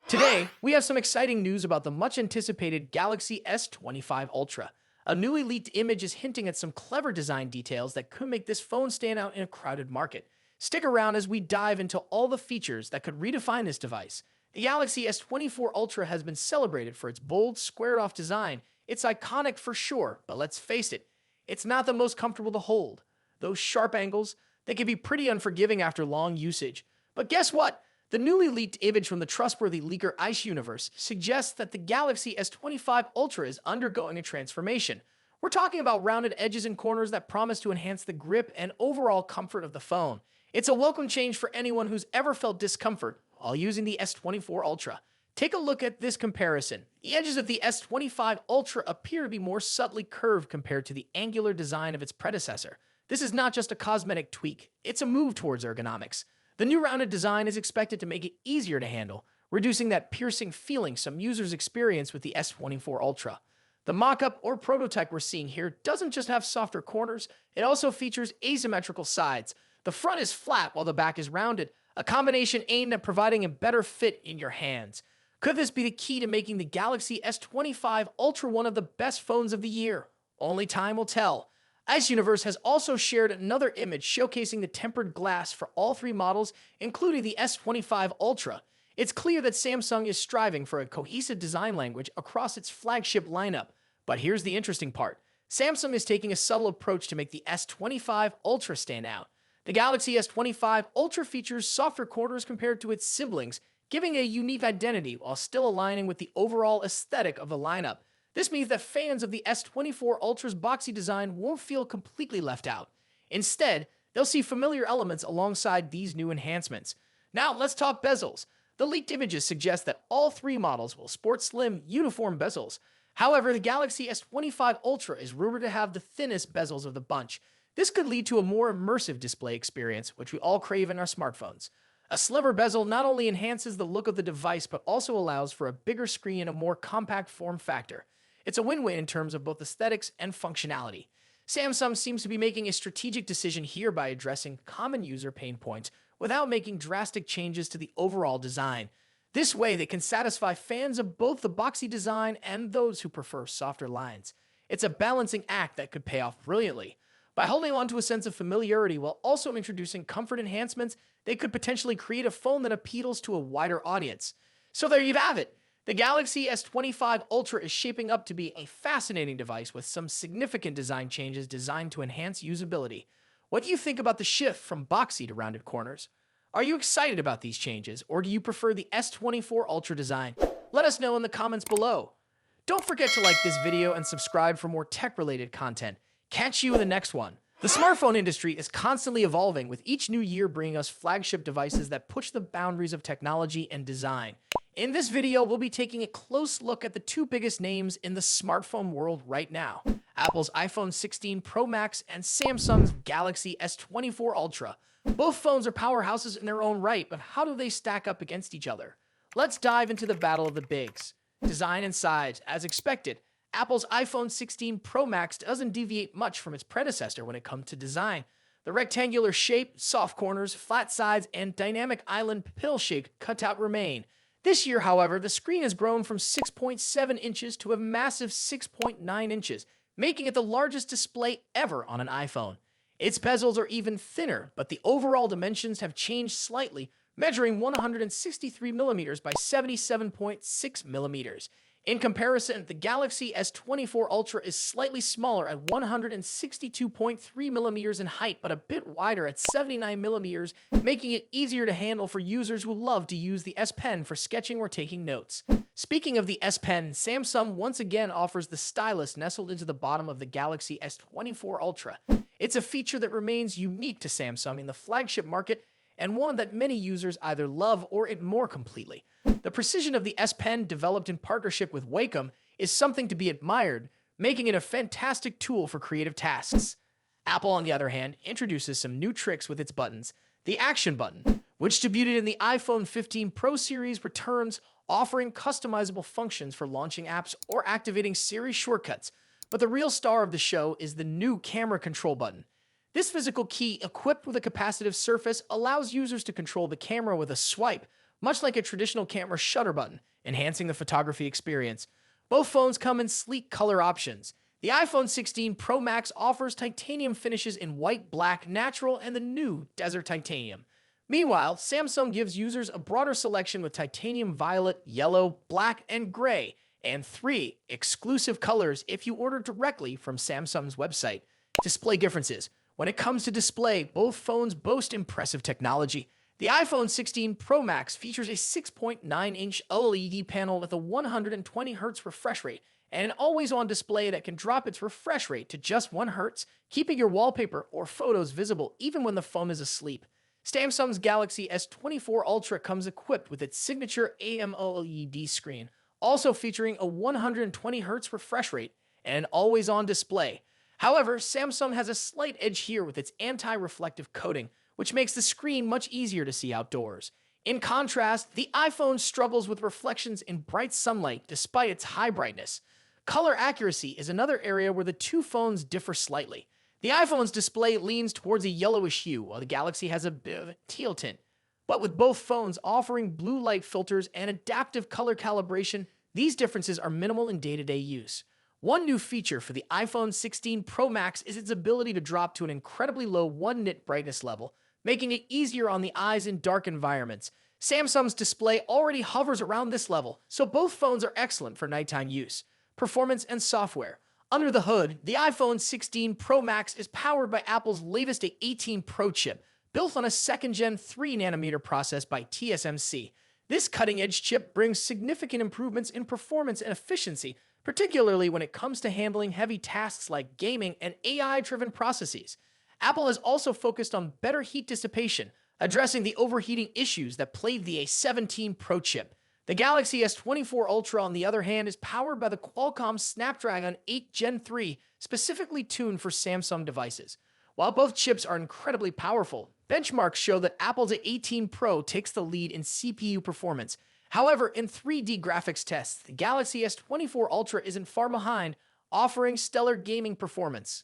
Today, we have some exciting news about the much anticipated Galaxy S25 Ultra. A newly leaked image is hinting at some clever design details that could make this phone stand out in a crowded market. Stick around as we dive into all the features that could redefine this device. The Galaxy S24 Ultra has been celebrated for its bold, squared-off design. It's iconic for sure, but let's face it, it's not the most comfortable to hold. Those sharp angles, they can be pretty unforgiving after long usage. But guess what? The newly leaked image from the trustworthy leaker Ice Universe suggests that the Galaxy S25 Ultra is undergoing a transformation. We're talking about rounded edges and corners that promise to enhance the grip and overall comfort of the phone. It's a welcome change for anyone who's ever felt discomfort while using the S24 Ultra. Take a look at this comparison. The edges of the S25 Ultra appear to be more subtly curved compared to the angular design of its predecessor. This is not just a cosmetic tweak, it's a move towards ergonomics. The new rounded design is expected to make it easier to handle, reducing that piercing feeling some users experience with the S24 Ultra. The mock-up or prototype we're seeing here doesn't just have softer corners, it also features asymmetrical sides. The front is flat while the back is rounded, a combination aimed at providing a better fit in your hands. Could this be the key to making the Galaxy S25 Ultra one of the best phones of the year? Only time will tell. Ice Universe has also shared another image showcasing the tempered glass for all three models, including the S25 Ultra. It's clear that Samsung is striving for a cohesive design language across its flagship lineup. But here's the interesting part. Samsung is taking a subtle approach to make the S25 Ultra stand out. The Galaxy S25 Ultra features softer corners compared to its siblings, giving a unique identity while still aligning with the overall aesthetic of the lineup. This means that fans of the S24 Ultra's boxy design won't feel completely left out. Instead, they'll see familiar elements alongside these new enhancements. Now, let's talk bezels. The leaked images suggest that all three models will sport slim, uniform bezels. However, the Galaxy S25 Ultra is rumored to have the thinnest bezels of the bunch. This could lead to a more immersive display experience, which we all crave in our smartphones. A slimmer bezel not only enhances the look of the device, but also allows for a bigger screen and a more compact form factor. It's a win-win in terms of both aesthetics and functionality. Samsung seems to be making a strategic decision here by addressing common user pain points without making drastic changes to the overall design. This way, they can satisfy fans of both the boxy design and those who prefer softer lines. It's a balancing act that could pay off brilliantly. By holding on to a sense of familiarity while also introducing comfort enhancements, they could potentially create a phone that appeals to a wider audience. So there you have it. The Galaxy S25 Ultra is shaping up to be a fascinating device with some significant design changes designed to enhance usability. What do you think about the shift from boxy to rounded corners? Are you excited about these changes, or do you prefer the S24 Ultra design? Let us know in the comments below. Don't forget to like this video and subscribe for more tech-related content. Catch you in the next one. The smartphone industry is constantly evolving, with each new year bringing us flagship devices that push the boundaries of technology and design. In this video, we'll be taking a close look at the two biggest names in the smartphone world right now: Apple's iPhone 16 Pro Max and Samsung's Galaxy S24 Ultra. Both phones are powerhouses in their own right, but how do they stack up against each other? Let's dive into the battle of the bigs. Design and size. As expected, Apple's iPhone 16 Pro Max doesn't deviate much from its predecessor when it comes to design. The rectangular shape, soft corners, flat sides, and dynamic island pill-shaped cutout remain. This year, however, the screen has grown from 6.7 inches to a massive 6.9 inches, making it the largest display ever on an iPhone. Its bezels are even thinner, but the overall dimensions have changed slightly, measuring 163mm by 77.6mm. In comparison, the Galaxy S24 Ultra is slightly smaller at 162.3mm in height, but a bit wider at 79mm, making it easier to handle for users who love to use the S Pen for sketching or taking notes. Speaking of the S Pen, Samsung once again offers the stylus nestled into the bottom of the Galaxy S24 Ultra. It's a feature that remains unique to Samsung in the flagship market, and one that many users either love or ignore completely. The precision of the S Pen, developed in partnership with Wacom, is something to be admired, making it a fantastic tool for creative tasks. Apple, on the other hand, introduces some new tricks with its buttons. The Action button, which debuted in the iPhone 15 Pro series, returns, offering customizable functions for launching apps or activating Siri shortcuts. But the real star of the show is the new Camera Control button. This physical key, equipped with a capacitive surface, allows users to control the camera with a swipe, much like a traditional camera shutter button, enhancing the photography experience. Both phones come in sleek color options. The iPhone 16 Pro Max offers titanium finishes in white, black, natural, and the new Desert Titanium. Meanwhile, Samsung gives users a broader selection with titanium violet, yellow, black, and gray, and 3 exclusive colors if you order directly from Samsung's website. Display differences. When it comes to display, both phones boast impressive technology. The iPhone 16 Pro Max features a 6.9-inch OLED panel with a 120Hz refresh rate and an always-on display that can drop its refresh rate to just 1 Hz, keeping your wallpaper or photos visible even when the phone is asleep. Samsung's Galaxy S25 Ultra comes equipped with its signature AMOLED screen, also featuring a 120Hz refresh rate and an always-on display. However, Samsung has a slight edge here with its anti-reflective coating, which makes the screen much easier to see outdoors. In contrast, the iPhone struggles with reflections in bright sunlight despite its high brightness. Color accuracy is another area where the two phones differ slightly. The iPhone's display leans towards a yellowish hue, while the Galaxy has a bit of a teal tint. But with both phones offering blue light filters and adaptive color calibration, these differences are minimal in day-to-day use. One new feature for the iPhone 16 Pro Max is its ability to drop to an incredibly low 1 nit brightness level, making it easier on the eyes in dark environments. Samsung's display already hovers around this level, so both phones are excellent for nighttime use. Performance and software. Under the hood, the iPhone 16 Pro Max is powered by Apple's latest A18 Pro chip, built on a second-gen 3nm process by TSMC. This cutting-edge chip brings significant improvements in performance and efficiency, particularly when it comes to handling heavy tasks like gaming and AI-driven processes. Apple has also focused on better heat dissipation, addressing the overheating issues that plagued the A17 Pro chip. The Galaxy S24 Ultra, on the other hand, is powered by the Qualcomm Snapdragon 8 Gen 3, specifically tuned for Samsung devices. While both chips are incredibly powerful, benchmarks show that Apple's A18 Pro takes the lead in CPU performance. However, in 3D graphics tests, the Galaxy S24 Ultra isn't far behind, offering stellar gaming performance.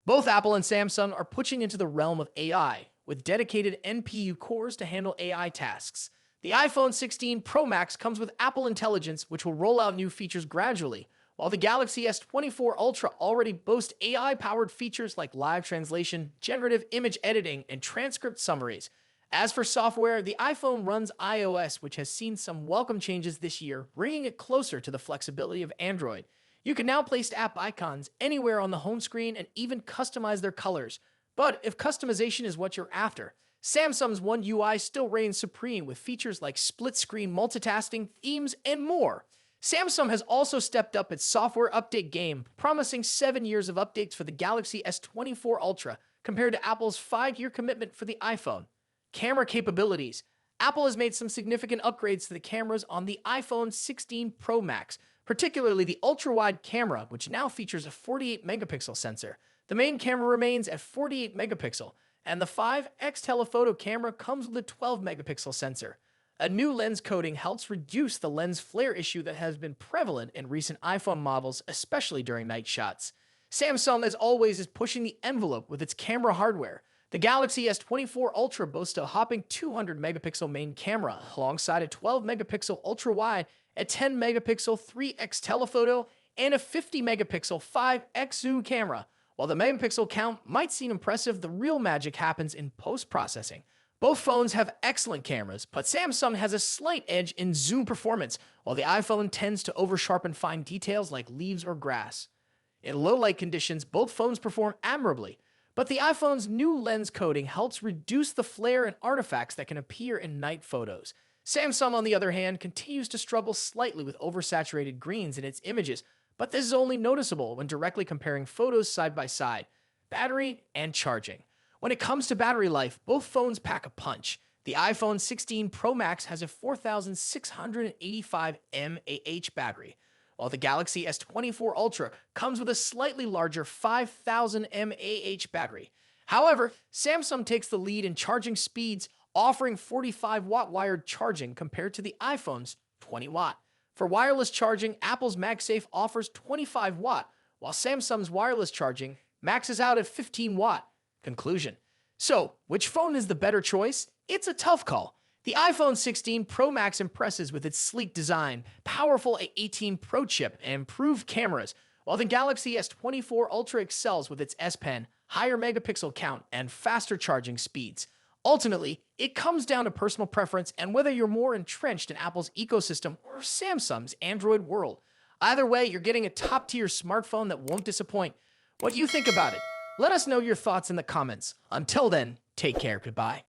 Both Apple and Samsung are pushing into the realm of AI, with dedicated NPU cores to handle AI tasks. The iPhone 16 Pro Max comes with Apple Intelligence, which will roll out new features gradually, while the Galaxy S24 Ultra already boasts AI-powered features like live translation, generative image editing, and transcript summaries. As for software, the iPhone runs iOS, which has seen some welcome changes this year, bringing it closer to the flexibility of Android. You can now place app icons anywhere on the home screen and even customize their colors. But if customization is what you're after, Samsung's One UI still reigns supreme with features like split-screen multitasking, themes, and more. Samsung has also stepped up its software update game, promising 7 years of updates for the Galaxy S24 Ultra compared to Apple's 5-year commitment for the iPhone. Camera capabilities. Apple has made some significant upgrades to the cameras on the iPhone 16 Pro Max, particularly the ultra-wide camera, which now features a 48-megapixel sensor. The main camera remains at 48 megapixel, and the 5x telephoto camera comes with a 12-megapixel sensor. A new lens coating helps reduce the lens flare issue that has been prevalent in recent iPhone models, especially during night shots. Samsung, as always, is pushing the envelope with its camera hardware. The Galaxy S24 Ultra boasts a hopping 200-megapixel main camera, alongside a 12-megapixel ultra-wide, a 10-megapixel 3x telephoto, and a 50-megapixel 5x zoom camera. While the megapixel count might seem impressive, the real magic happens in post-processing. Both phones have excellent cameras, but Samsung has a slight edge in zoom performance, while the iPhone tends to over-sharpen fine details like leaves or grass. In low-light conditions, both phones perform admirably, but the iPhone's new lens coating helps reduce the flare and artifacts that can appear in night photos. Samsung, on the other hand, continues to struggle slightly with oversaturated greens in its images, but this is only noticeable when directly comparing photos side by side. Battery and charging. When it comes to battery life, both phones pack a punch. The iPhone 16 Pro Max has a 4,685 mAh battery, while the Galaxy S24 Ultra comes with a slightly larger 5,000 mAh battery. However, Samsung takes the lead in charging speeds, offering 45-watt wired charging compared to the iPhone's 20-watt. For wireless charging, Apple's MagSafe offers 25-watt, while Samsung's wireless charging maxes out at 15-watt. Conclusion. So, which phone is the better choice? It's a tough call. The iPhone 16 Pro Max impresses with its sleek design, powerful A18 Pro chip, and improved cameras, while the Galaxy S24 Ultra excels with its S Pen, higher megapixel count, and faster charging speeds. Ultimately, it comes down to personal preference and whether you're more entrenched in Apple's ecosystem or Samsung's Android world. Either way, you're getting a top-tier smartphone that won't disappoint. What do you think about it? Let us know your thoughts in the comments. Until then, take care. Goodbye.